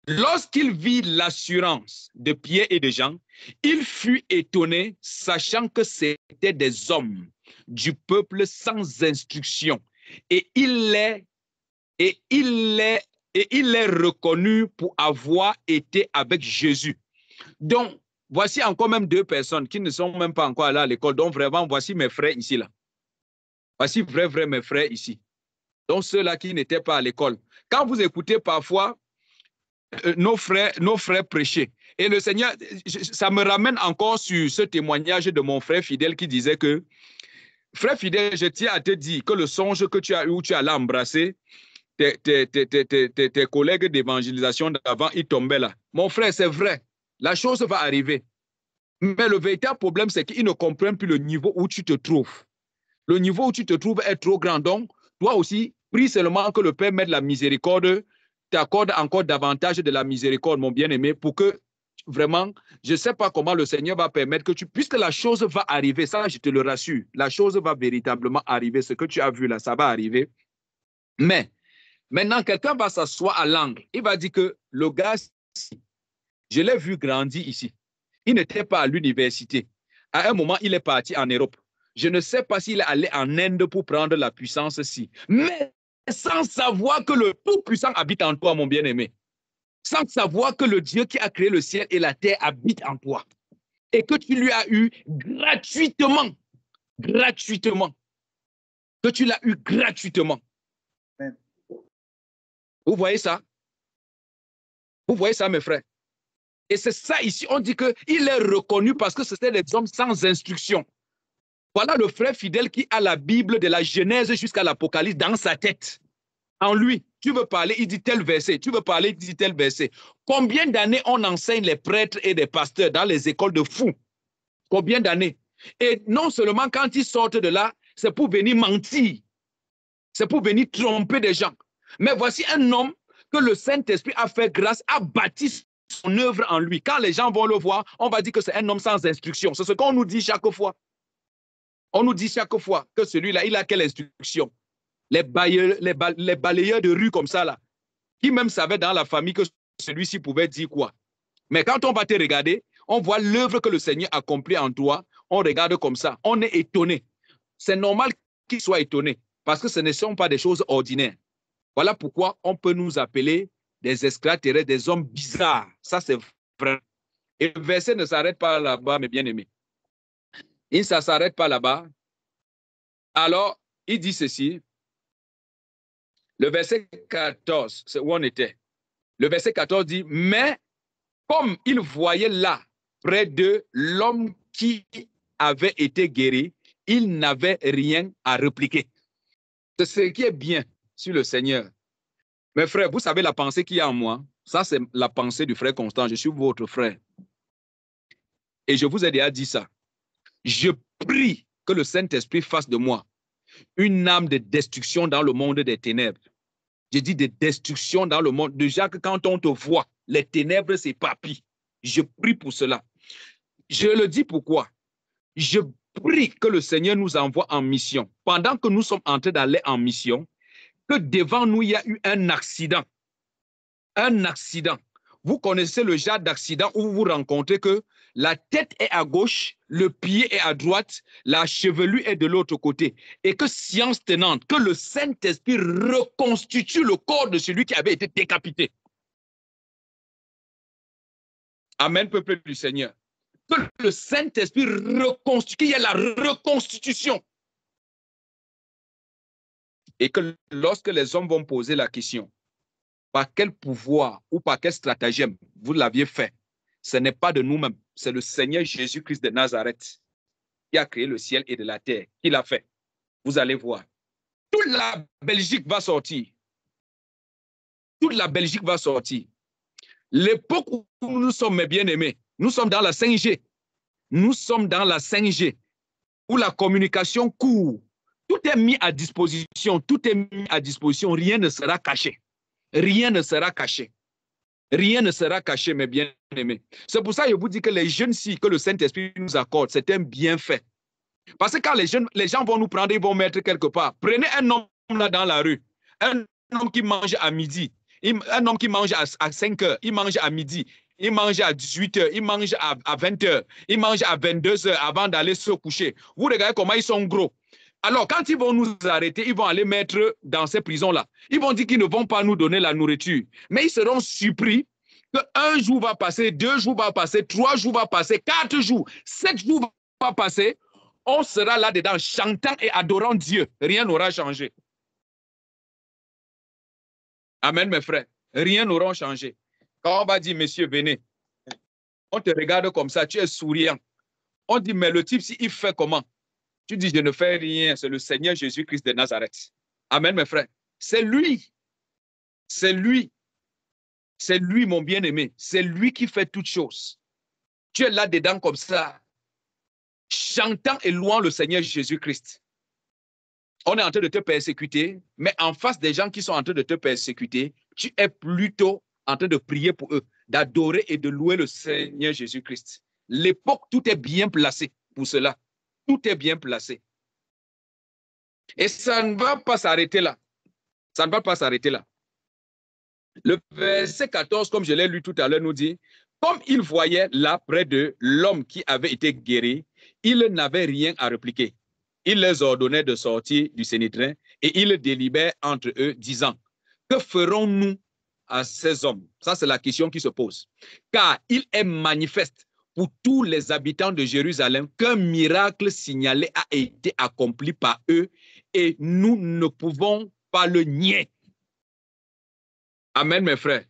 Lorsqu'il vit l'assurance de Pierre et de Jean, il fut étonné, sachant que c'étaient des hommes du peuple sans instruction, et il est reconnu pour avoir été avec Jésus. Donc, voici encore même 2 personnes qui ne sont même pas encore allées à l'école. Donc, vraiment, voici mes frères ici, là. Voici vrai mes frères ici. Donc, ceux-là qui n'étaient pas à l'école. Quand vous écoutez parfois nos frères prêcher, et le Seigneur, ça me ramène encore sur ce témoignage de mon frère fidèle qui disait que, frère fidèle, je tiens à te dire que le songe que tu as eu, où tu allais embrasser tes collègues d'évangélisation d'avant, ils tombaient là. Mon frère, c'est vrai, la chose va arriver. Mais le véritable problème, c'est qu'ils ne comprennent plus le niveau où tu te trouves. Le niveau où tu te trouves est trop grand. Donc, toi aussi, prie seulement que le Père mette la miséricorde, t'accorde encore davantage de la miséricorde, mon bien-aimé, pour que vraiment, je ne sais pas comment le Seigneur va permettre que puisque la chose va arriver, ça, je te le rassure, la chose va véritablement arriver. Ce que tu as vu là, ça va arriver. Mais, maintenant, quelqu'un va s'asseoir à l'angle. Il va dire que le gars, je l'ai vu grandir ici. Il n'était pas à l'université. À un moment, il est parti en Europe. Je ne sais pas s'il est allé en Inde pour prendre la puissance-ci. Mais sans savoir que le Tout-Puissant habite en toi, mon bien-aimé. Sans savoir que le Dieu qui a créé le ciel et la terre habite en toi. Et que tu lui as eu gratuitement. Gratuitement. Que tu l'as eu gratuitement. Amen. Vous voyez ça? Vous voyez ça, mes frères? Et c'est ça ici, on dit qu'il est reconnu parce que c'était des hommes sans instruction. Voilà le frère fidèle qui a la Bible de la Genèse jusqu'à l'Apocalypse dans sa tête. En lui, tu veux parler, il dit tel verset. Tu veux parler, il dit tel verset. Combien d'années on enseigne les prêtres et les pasteurs dans les écoles de fous? Combien d'années? Et non seulement quand ils sortent de là, c'est pour venir mentir. C'est pour venir tromper des gens. Mais voici un homme que le Saint-Esprit a fait grâce, a bâti son œuvre en lui. Quand les gens vont le voir, on va dire que c'est un homme sans instruction. C'est ce qu'on nous dit chaque fois. On nous dit chaque fois que celui-là, il a quelle instruction? Les balayeurs de rue comme ça, là, qui même savaient dans la famille que celui-ci pouvait dire quoi. Mais quand on va te regarder, on voit l'œuvre que le Seigneur accomplit en toi, on regarde comme ça, on est étonné. C'est normal qu'il soit étonné, parce que ce ne sont pas des choses ordinaires. Voilà pourquoi on peut nous appeler des extraterrestres, des hommes bizarres. Ça, c'est vrai. Et le verset ne s'arrête pas là-bas, mes bien-aimés. Il ne s'arrête pas là-bas. Alors, il dit ceci. Le verset 14, c'est où on était. Le verset 14 dit, mais comme il voyait là, près de l'homme qui avait été guéri, il n'avait rien à répliquer. C'est ce qui est bien sur le Seigneur. Mes frères, vous savez la pensée qu'il y a en moi? Ça, c'est la pensée du frère Constant. Je suis votre frère. Et je vous ai déjà dit ça. Je prie que le Saint-Esprit fasse de moi une âme de destruction dans le monde des ténèbres. Je dis de destruction dans le monde. Déjà que quand on te voit, les ténèbres s'éparpillent. Je prie pour cela. Je le dis pourquoi? Je prie que le Seigneur nous envoie en mission. Pendant que nous sommes en train d'aller en mission, que devant nous, il y a eu un accident. Un accident. Vous connaissez le genre d'accident où vous vous rencontrez que la tête est à gauche, le pied est à droite, la chevelure est de l'autre côté. Et que science tenante, que le Saint-Esprit reconstitue le corps de celui qui avait été décapité. Amen, peuple du Seigneur. Que le Saint-Esprit reconstitue, qu'il y ait la reconstitution. Et que lorsque les hommes vont poser la question, par quel pouvoir ou par quel stratagème vous l'aviez fait, ce n'est pas de nous-mêmes, c'est le Seigneur Jésus-Christ de Nazareth qui a créé le ciel et de la terre, qui l'a fait. Vous allez voir. Toute la Belgique va sortir. Toute la Belgique va sortir. L'époque où nous sommes, mes bien-aimés, nous sommes dans la 5G. Nous sommes dans la 5G, où la communication court. Tout est mis à disposition, tout est mis à disposition, rien ne sera caché. Rien ne sera caché. Rien ne sera caché, mes bien-aimés. C'est pour ça que je vous dis que les jeunes filles que le Saint-Esprit nous accorde, c'est un bienfait. Parce que quand les gens vont nous prendre, ils vont mettre quelque part. Prenez un homme là dans la rue, un homme qui mange à midi, un homme qui mange à 5 heures, il mange à midi, il mange à 18 heures, il mange à 20 heures, il mange à 22 heures avant d'aller se coucher. Vous regardez comment ils sont gros. Alors, quand ils vont nous arrêter, ils vont aller mettre dans ces prisons-là. Ils vont dire qu'ils ne vont pas nous donner la nourriture. Mais ils seront surpris qu'un jour va passer, 2 jours va passer, 3 jours va passer, 4 jours, 7 jours va passer. On sera là-dedans chantant et adorant Dieu. Rien n'aura changé. Amen, mes frères. Rien n'aura changé. Quand on va dire, monsieur, venez, on te regarde comme ça, tu es souriant. On dit, mais le type, il fait comment? Tu dis, je ne fais rien, c'est le Seigneur Jésus-Christ de Nazareth. Amen, mes frères. C'est lui. C'est lui. C'est lui, mon bien-aimé. C'est lui qui fait toutes choses. Tu es là-dedans comme ça, chantant et louant le Seigneur Jésus-Christ. On est en train de te persécuter, mais en face des gens qui sont en train de te persécuter, tu es plutôt en train de prier pour eux, d'adorer et de louer le Seigneur Jésus-Christ. L'époque, tout est bien placé pour cela. Tout est bien placé. Et ça ne va pas s'arrêter là. Ça ne va pas s'arrêter là. Le verset 14, comme je l'ai lu tout à l'heure, nous dit, Comme il voyait là près d'eux l'homme qui avait été guéri, il n'avait rien à répliquer. Il les ordonnait de sortir du Sanhédrin et il délibère entre eux, disant, que ferons-nous à ces hommes? Ça, c'est la question qui se pose. Car il est manifeste pour tous les habitants de Jérusalem qu'un miracle signalé a été accompli par eux et nous ne pouvons pas le nier. Amen, mes frères.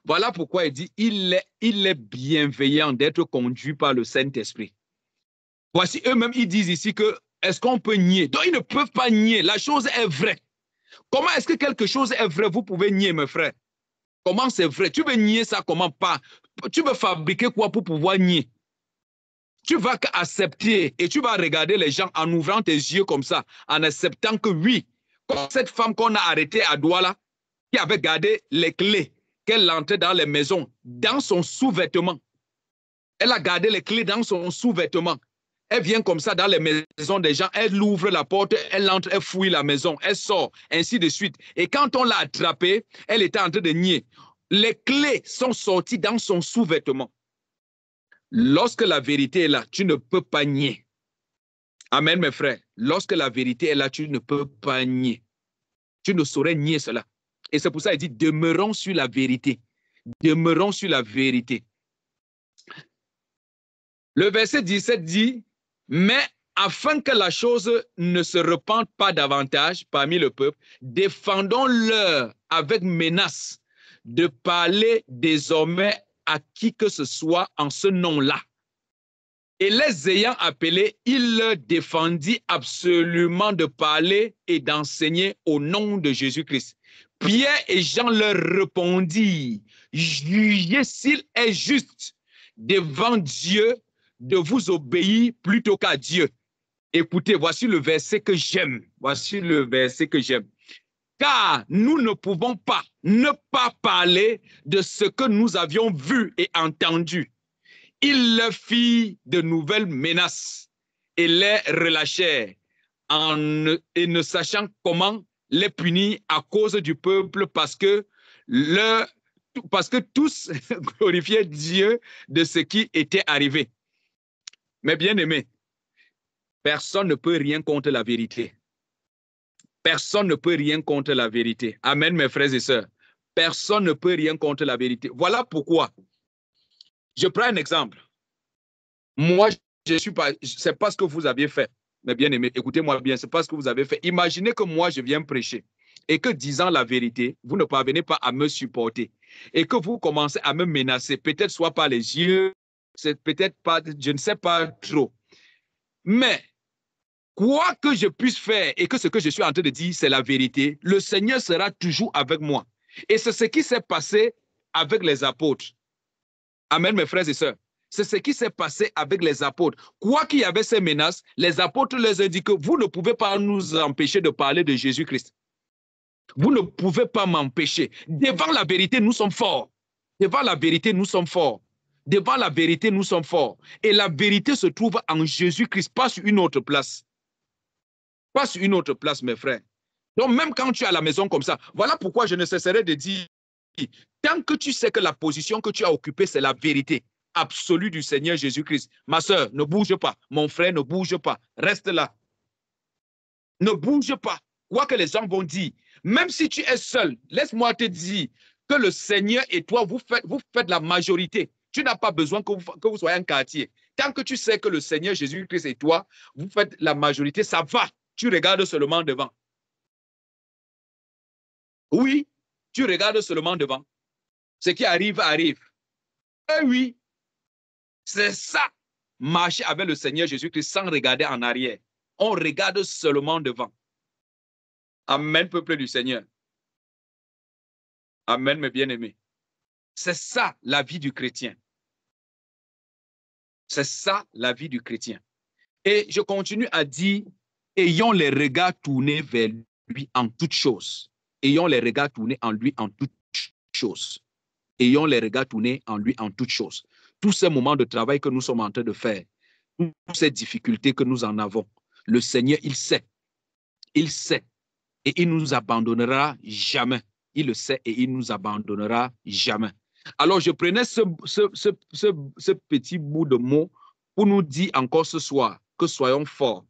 Voilà pourquoi il dit, il est bienveillant d'être conduit par le Saint-Esprit. Voici eux-mêmes, ils disent ici que, est-ce qu'on peut nier? Donc, ils ne peuvent pas nier. La chose est vraie. Comment est-ce que quelque chose est vrai? Vous pouvez nier, mes frères. Comment c'est vrai? Tu veux nier ça, comment pas? Tu veux fabriquer quoi pour pouvoir nier? Tu vas accepter et tu vas regarder les gens en ouvrant tes yeux comme ça, en acceptant que oui, comme cette femme qu'on a arrêtée à Douala, qui avait gardé les clés, qu'elle entrait dans les maisons, dans son sous-vêtement. Elle a gardé les clés dans son sous-vêtement. Elle vient comme ça dans les maisons des gens, elle ouvre la porte, elle entre, elle fouille la maison, elle sort, ainsi de suite. Et quand on l'a attrapée, elle était en train de nier. Les clés sont sorties dans son sous-vêtement. Lorsque la vérité est là, tu ne peux pas nier. Amen, mes frères. Lorsque la vérité est là, tu ne peux pas nier. Tu ne saurais nier cela. Et c'est pour ça qu'il dit, demeurons sur la vérité. Demeurons sur la vérité. Le verset 17 dit, mais afin que la chose ne se répande pas davantage parmi le peuple, défendons-leur avec menace de parler désormais à qui que ce soit en ce nom-là. Et les ayant appelés, il leur défendit absolument de parler et d'enseigner au nom de Jésus-Christ. Pierre et Jean leur répondirent, jugez s'il est juste devant Dieu de vous obéir plutôt qu'à Dieu. Écoutez, voici le verset que j'aime. Voici le verset que j'aime. Car nous ne pouvons pas ne pas parler de ce que nous avions vu et entendu. Ils leur firent de nouvelles menaces et les relâchèrent et ne sachant comment les punir à cause du peuple parce que tous glorifiaient Dieu de ce qui était arrivé. Mais bien aimés, personne ne peut rien contre la vérité. Personne ne peut rien contre la vérité. Amen, mes frères et sœurs. Personne ne peut rien contre la vérité. Voilà pourquoi. Je prends un exemple. Moi, je ne suis pas, c'est pas ce que vous aviez fait. Mais bien aimé, écoutez-moi bien, c'est pas ce que vous avez fait. Imaginez que moi, je viens prêcher et que disant la vérité, vous ne parvenez pas à me supporter et que vous commencez à me menacer, peut-être soit par les yeux, c'est peut-être pas, je ne sais pas trop. Mais quoi que je puisse faire et que ce que je suis en train de dire, c'est la vérité, le Seigneur sera toujours avec moi. Et c'est ce qui s'est passé avec les apôtres. Amen, mes frères et sœurs. C'est ce qui s'est passé avec les apôtres. Quoi qu'il y avait ces menaces, les apôtres leur ont dit que vous ne pouvez pas nous empêcher de parler de Jésus-Christ. Vous ne pouvez pas m'empêcher. Devant la vérité, nous sommes forts. Devant la vérité, nous sommes forts. Devant la vérité, nous sommes forts. Et la vérité se trouve en Jésus-Christ, pas sur une autre place. Pas sur une autre place, mes frères. Donc, même quand tu es à la maison comme ça, voilà pourquoi je ne cesserai de dire, tant que tu sais que la position que tu as occupée, c'est la vérité absolue du Seigneur Jésus-Christ. Ma soeur, ne bouge pas. Mon frère, ne bouge pas. Reste là. Ne bouge pas. Quoi que les gens vont dire, même si tu es seul, laisse-moi te dire que le Seigneur et toi, vous faites la majorité. Tu n'as pas besoin que vous soyez un quartier. Tant que tu sais que le Seigneur Jésus-Christ et toi, vous faites la majorité, ça va. Tu regardes seulement devant. Oui, tu regardes seulement devant. Ce qui arrive, arrive. Eh oui, c'est ça, marcher avec le Seigneur Jésus-Christ sans regarder en arrière. On regarde seulement devant. Amen, peuple du Seigneur. Amen, mes bien-aimés. C'est ça la vie du chrétien. C'est ça la vie du chrétien. Et je continue à dire, ayons les regards tournés vers lui en toutes choses. Ayons les regards tournés en lui en toutes choses. Ayons les regards tournés en lui en toutes choses. Tous ces moments de travail que nous sommes en train de faire, toutes ces difficultés que nous en avons, le Seigneur, il sait. Il sait. Et il ne nous abandonnera jamais. Il le sait et il ne nous abandonnera jamais. Alors, je prenais ce petit bout de mot pour nous dire encore ce soir que soyons forts,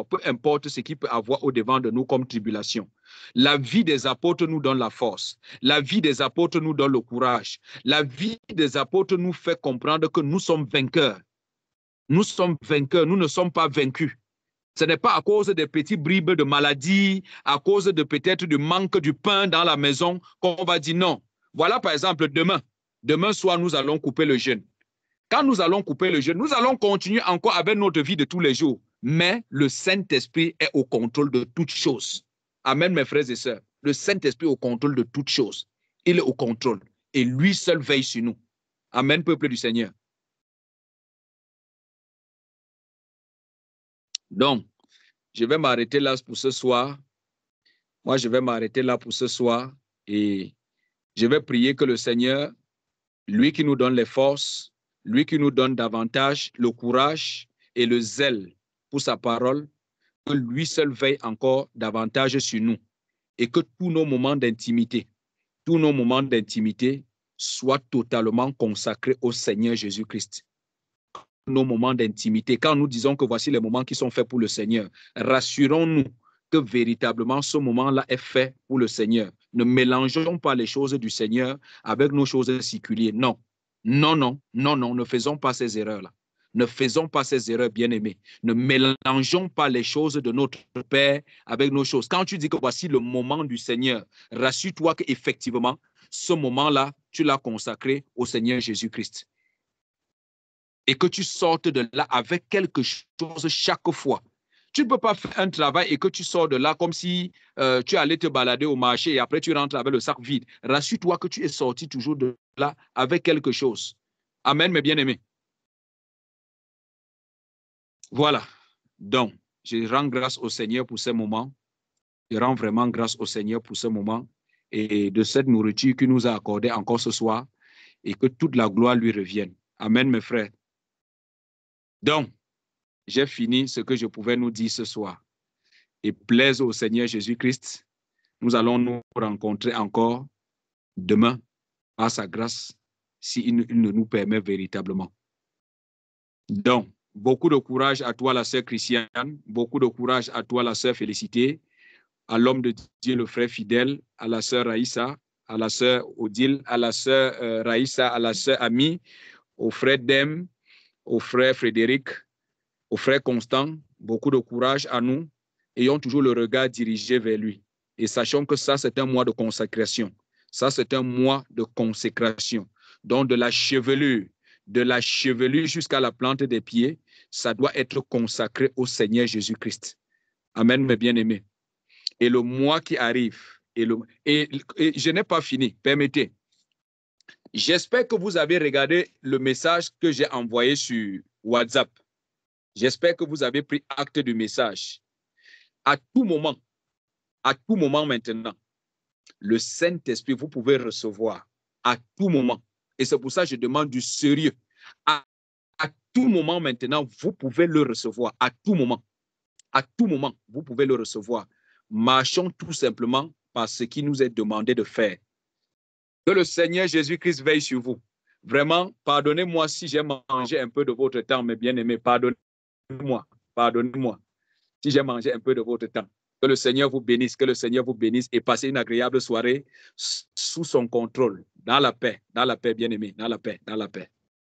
peu importe ce qui peut avoir au-devant de nous comme tribulation. La vie des apôtres nous donne la force. La vie des apôtres nous donne le courage. La vie des apôtres nous fait comprendre que nous sommes vainqueurs. Nous sommes vainqueurs, nous ne sommes pas vaincus. Ce n'est pas à cause des petits bribes de maladie, à cause de peut-être du manque du pain dans la maison qu'on va dire non. Voilà par exemple demain soir nous allons couper le jeûne. Quand nous allons couper le jeûne, nous allons continuer encore avec notre vie de tous les jours. Mais le Saint-Esprit est au contrôle de toutes choses. Amen mes frères et sœurs. Le Saint-Esprit est au contrôle de toutes choses. Il est au contrôle et lui seul veille sur nous. Amen peuple du Seigneur. Donc, je vais m'arrêter là pour ce soir. Moi, je vais m'arrêter là pour ce soir et je vais prier que le Seigneur, lui qui nous donne les forces, lui qui nous donne davantage le courage et le zèle pour sa parole, que lui seul veille encore davantage sur nous et que tous nos moments d'intimité soient totalement consacrés au Seigneur Jésus-Christ. Nos moments d'intimité, quand nous disons que voici les moments qui sont faits pour le Seigneur, rassurons-nous que véritablement ce moment-là est fait pour le Seigneur. Ne mélangeons pas les choses du Seigneur avec nos choses séculières. Non, ne faisons pas ces erreurs-là. Ne faisons pas ces erreurs, bien-aimés. Ne mélangeons pas les choses de notre Père avec nos choses. Quand tu dis que voici le moment du Seigneur, rassure-toi qu'effectivement, ce moment-là, tu l'as consacré au Seigneur Jésus-Christ. Et que tu sortes de là avec quelque chose chaque fois. Tu ne peux pas faire un travail et que tu sors de là comme si tu allais te balader au marché et après tu rentres avec le sac vide. Rassure-toi que tu es sorti toujours de là avec quelque chose. Amen, mes bien-aimés. Voilà. Donc, je rends grâce au Seigneur pour ce moment. Je rends vraiment grâce au Seigneur pour ce moment et de cette nourriture qu'il nous a accordée encore ce soir et que toute la gloire lui revienne. Amen, mes frères. Donc, j'ai fini ce que je pouvais nous dire ce soir. Et plaise au Seigneur Jésus-Christ, nous allons nous rencontrer encore demain par sa grâce, s'il ne nous permet véritablement. Donc, beaucoup de courage à toi, la sœur Christiane, beaucoup de courage à toi, la sœur Félicité, à l'homme de Dieu, le frère fidèle, à la sœur Raïssa, à la sœur Odile, à la sœur Raïssa, à la sœur Ami, au frère Dem, au frère Frédéric, au frère Constant, beaucoup de courage à nous. Ayons toujours le regard dirigé vers lui. Et sachons que ça, c'est un mois de consacration. Ça, c'est un mois de consécration. Donc, de la chevelure jusqu'à la plante des pieds, ça doit être consacré au Seigneur Jésus-Christ. Amen, mes bien-aimés. Et le mois qui arrive, et je n'ai pas fini, permettez. J'espère que vous avez regardé le message que j'ai envoyé sur WhatsApp. J'espère que vous avez pris acte du message. À tout moment maintenant, le Saint-Esprit, vous pouvez recevoir à tout moment. Et c'est pour ça que je demande du sérieux. À tout moment maintenant, vous pouvez le recevoir. À tout moment, vous pouvez le recevoir. Marchons tout simplement par ce qui nous est demandé de faire. Que le Seigneur Jésus-Christ veille sur vous. Vraiment, pardonnez-moi si j'ai mangé un peu de votre temps, mes bien-aimés. Pardonnez-moi si j'ai mangé un peu de votre temps. Que le Seigneur vous bénisse, et passez une agréable soirée sous son contrôle, dans la paix, bien-aimés, dans la paix.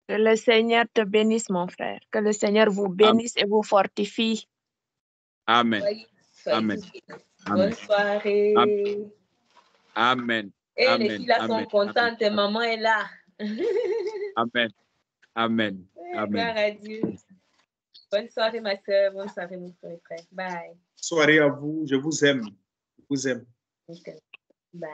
Que le Seigneur te bénisse, mon frère. Que le Seigneur vous bénisse et vous fortifie. Amen. Amen. Bonne soirée. Amen. Et les filles là sont contentes, maman est là. Amen. Gloire à Dieu. Bonne soirée, ma soeur. Bonne soirée, mon frère. Bye. Bonne soirée à vous. Je vous aime. Je vous aime. Okay. Bye.